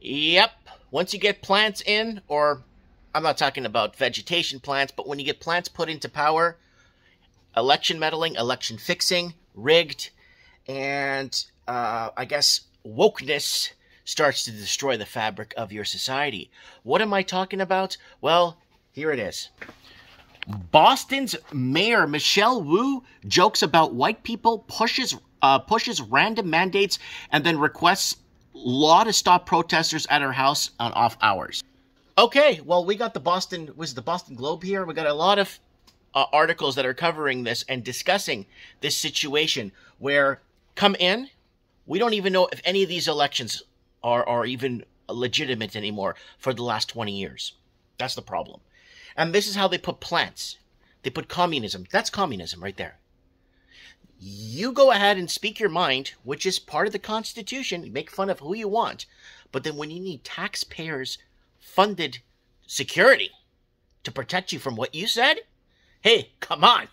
Yep. Once you get plants in, or I'm not talking about vegetation plants, but when you get plants put into power, election meddling, election fixing, rigged, and I guess wokeness starts to destroy the fabric of your society. What am I talking about? Well, here it is. Boston's Mayor Michelle Wu jokes about white people, pushes random mandates, and then requests law to stop protesters at her house on off hours. Okay, well, we got the Boston Globe here. We got a lot of articles that are covering this and discussing this situation where, come in, we don't even know if any of these elections are even legitimate anymore for the last 20 years. That's the problem. And this is how they put plants. They put communism. That's communism right there. You go ahead and speak your mind, which is part of the Constitution. You make fun of who you want. But then when you need taxpayers funded security to protect you from what you said, hey, come on.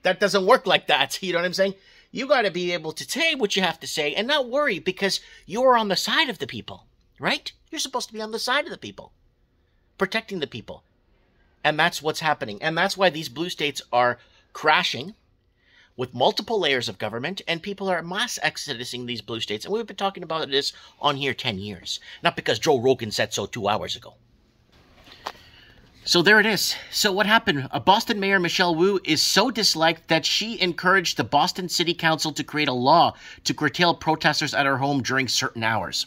That doesn't work like that. You know what I'm saying? You got to be able to say what you have to say and not worry because you're on the side of the people, right? You're supposed to be on the side of the people, protecting the people. And that's what's happening. And that's why these blue states are crashing with multiple layers of government, and people are mass exodusing these blue states. And we've been talking about this on here 10 years. Not because Joe Rogan said so 2 hours ago. So there it is. So what happened? Boston Mayor Michelle Wu is so disliked that she encouraged the Boston City Council to create a law to curtail protesters at her home during certain hours.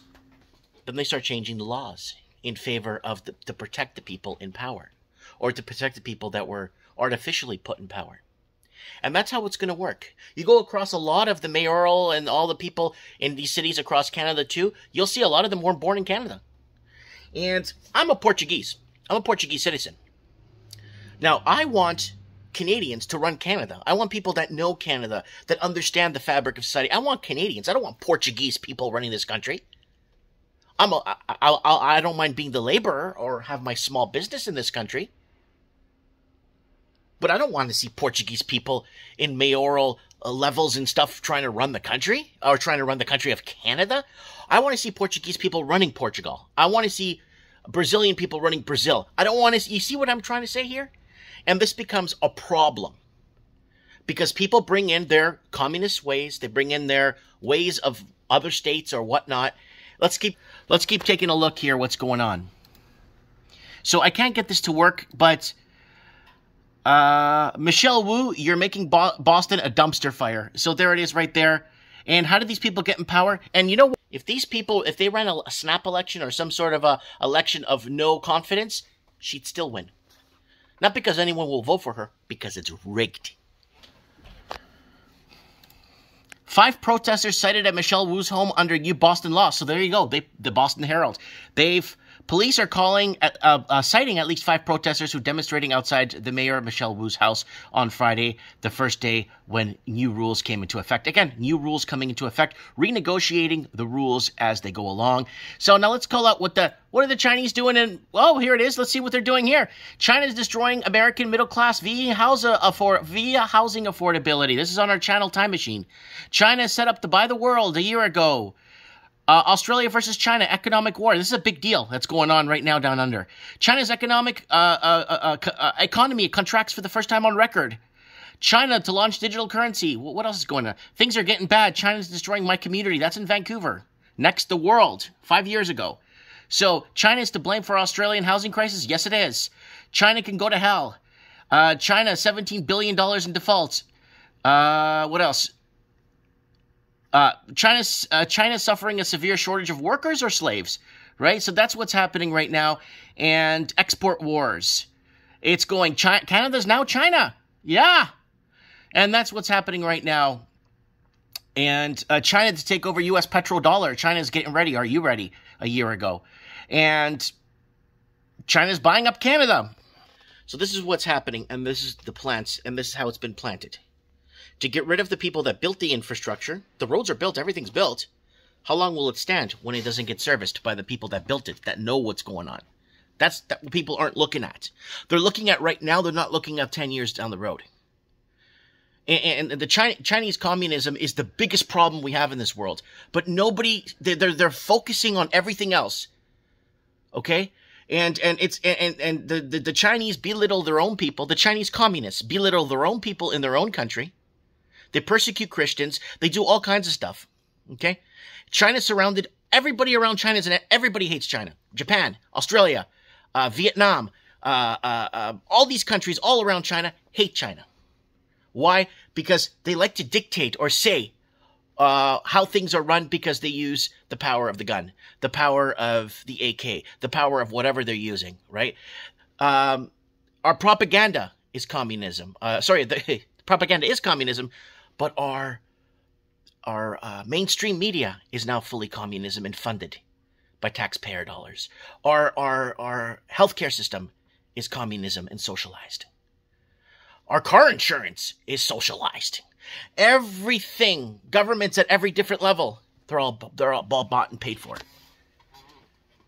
Then they start changing the laws in favor of to protect the people in power, or to protect the people that were artificially put in power. And that's how it's going to work. You go across a lot of the mayoral and all the people in these cities across Canada too, you'll see a lot of them weren't born in Canada. And I'm a Portuguese citizen. Now, I want Canadians to run Canada. I want people that know Canada, that understand the fabric of society. I want Canadians. I don't want Portuguese people running this country. I don't mind being the laborer or have my small business in this country. But I don't want to see Portuguese people in mayoral levels and stuff trying to run the country, or trying to run the country of Canada. I want to see Portuguese people running Portugal. I want to see Brazilian people running Brazil. I don't want to, you see what I'm trying to say here? And this becomes a problem. Because people bring in their communist ways, they bring in their ways of other states or whatnot. Let's keep taking a look here what's going on. So I can't get this to work, but Michelle Wu, you're making Boston a dumpster fire. So there it is right there. And how did these people get in power? And you know what? If these people, if they ran a snap election or some sort of a election of no confidence, she'd still win. Not because anyone will vote for her, because it's rigged. 5 protesters cited at Michelle Wu's home under new Boston law. So there you go. The Boston Herald. Police are citing at least 5 protesters who demonstrating outside the Mayor Michelle Wu's house on Friday, the first day when new rules came into effect. Again, new rules coming into effect, renegotiating the rules as they go along. So now let's call out what are the Chinese doing? And oh, here it is. Let's see what they're doing here. China is destroying American middle class via housing affordability. This is on our channel Time Machine. China is set up to buy the world a year ago. Australia versus China, economic war. This is a big deal that's going on right now down under. China's economy contracts for the first time on record. China to launch digital currency. What else is going on? Things are getting bad. China's destroying my community. That's in Vancouver. Next, the world, 5 years ago. So China is to blame for Australian housing crisis? Yes, it is. China can go to hell. China, $17 billion in defaults. What else? China's suffering a severe shortage of workers or slaves, right? So that's what's happening right now. And export wars. It's going, Canada's now China. Yeah. And that's what's happening right now. And China to take over U.S. petrodollar. China's getting ready. Are you ready? A year ago. And China's buying up Canada. So this is what's happening. And this is the plants. And this is how it's been planted. To get rid of the people that built the infrastructure. The roads are built. Everything's built. How long will it stand when it doesn't get serviced by the people that built it, that know what's going on? That's what people aren't looking at. They're looking at right now. They're not looking at 10 years down the road. And the Chinese communism is the biggest problem we have in this world. But nobody, they're focusing on everything else. Okay? And the Chinese belittle their own people. The Chinese communists belittle their own people in their own country. They persecute Christians. They do all kinds of stuff. Okay? China surrounded everybody around China, and everybody hates China. Japan, Australia, Vietnam, all these countries all around China hate China. Why? Because they like to dictate or say how things are run because they use the power of the gun, the power of the AK, the power of whatever they're using, right? Our propaganda is communism. The propaganda is communism, but our mainstream media is now fully communism and funded by taxpayer dollars. Our healthcare system is communism and socialized. Our car insurance is socialized. Everything, governments at every different level, they're all bought and paid for.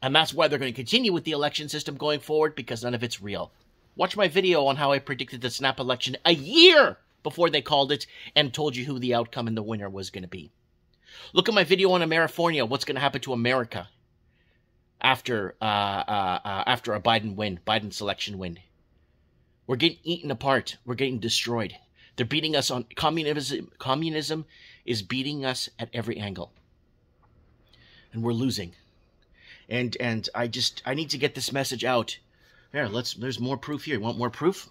And that's why they're going to continue with the election system going forward, because none of it's real. Watch my video on how I predicted the snap election a year before they called it and told you who the outcome and the winner was going to be. Look at my video on Amerifornia, what's going to happen to America after a Biden selection win. We're getting eaten apart. We're getting destroyed. They're beating us on communism. Communism is beating us at every angle. And we're losing. And I need to get this message out. Here, there's more proof here. You want more proof?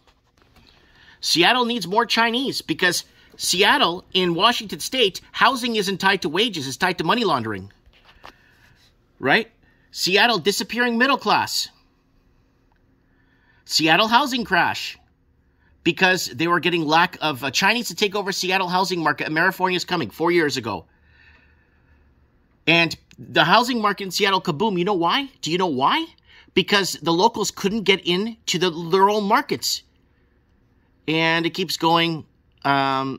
Seattle needs more Chinese because Seattle in Washington State, housing isn't tied to wages, it's tied to money laundering. Right? Seattle disappearing middle class. Seattle housing crash. Because they were getting lack of Chinese to take over Seattle housing market. Amerifornia is coming 4 years ago. And the housing market in Seattle, kaboom. You know why? Do you know why? Because the locals couldn't get into their own markets. And it keeps going. So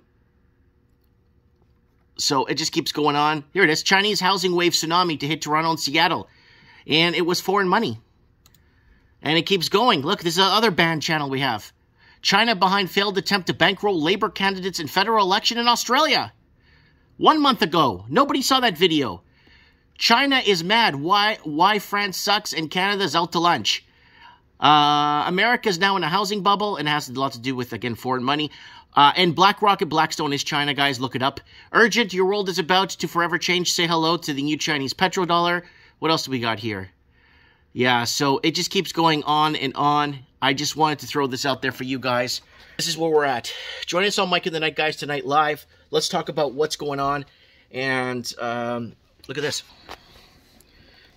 it just keeps going on. Here it is. Chinese housing wave tsunami to hit Toronto and Seattle. And it was foreign money. And it keeps going. Look, this is another banned channel we have. China behind failed attempt to bankroll Labour candidates in federal election in Australia. 1 month ago. Nobody saw that video. China is mad. Why France sucks and Canada's out to lunch. America is now in a housing bubble and has a lot to do with, again, foreign money. And BlackRock and Blackstone is China, guys. Look it up. Urgent, your world is about to forever change. Say hello to the new Chinese petrodollar. What else do we got here? Yeah, so it just keeps going on and on. I just wanted to throw this out there for you guys. This is where we're at. Join us on Mike in the Night, guys, tonight live. Let's talk about what's going on. And look at this.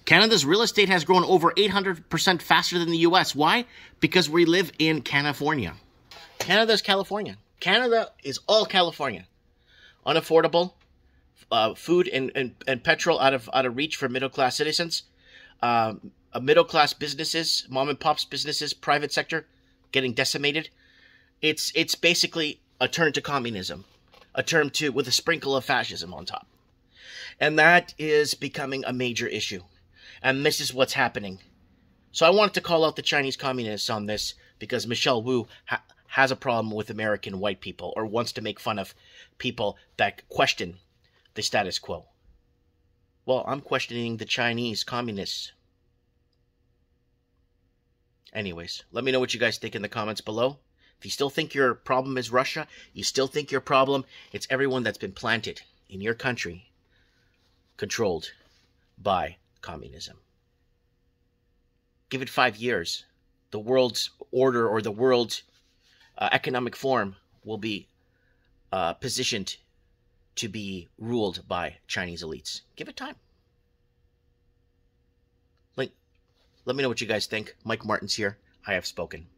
Canada's real estate has grown over 800% faster than the U.S. Why? Because we live in California. Canada's California. Canada is all California. Unaffordable. Food and petrol out of reach for middle-class citizens. Middle-class businesses, mom-and-pops businesses, private sector getting decimated. It's basically a turn to communism. A turn to, with a sprinkle of fascism on top. And that is becoming a major issue. And this is what's happening. So I wanted to call out the Chinese communists on this because Michelle Wu has a problem with American white people or wants to make fun of people that question the status quo. Well, I'm questioning the Chinese communists. Anyways, let me know what you guys think in the comments below. If you still think your problem is Russia, you still think your problem, it's everyone that's been planted in your country, controlled by communism. Give it 5 years. The world's order or the world's economic form will be positioned to be ruled by Chinese elites. Give it time. Let me know what you guys think. Mike Martin's here. I have spoken.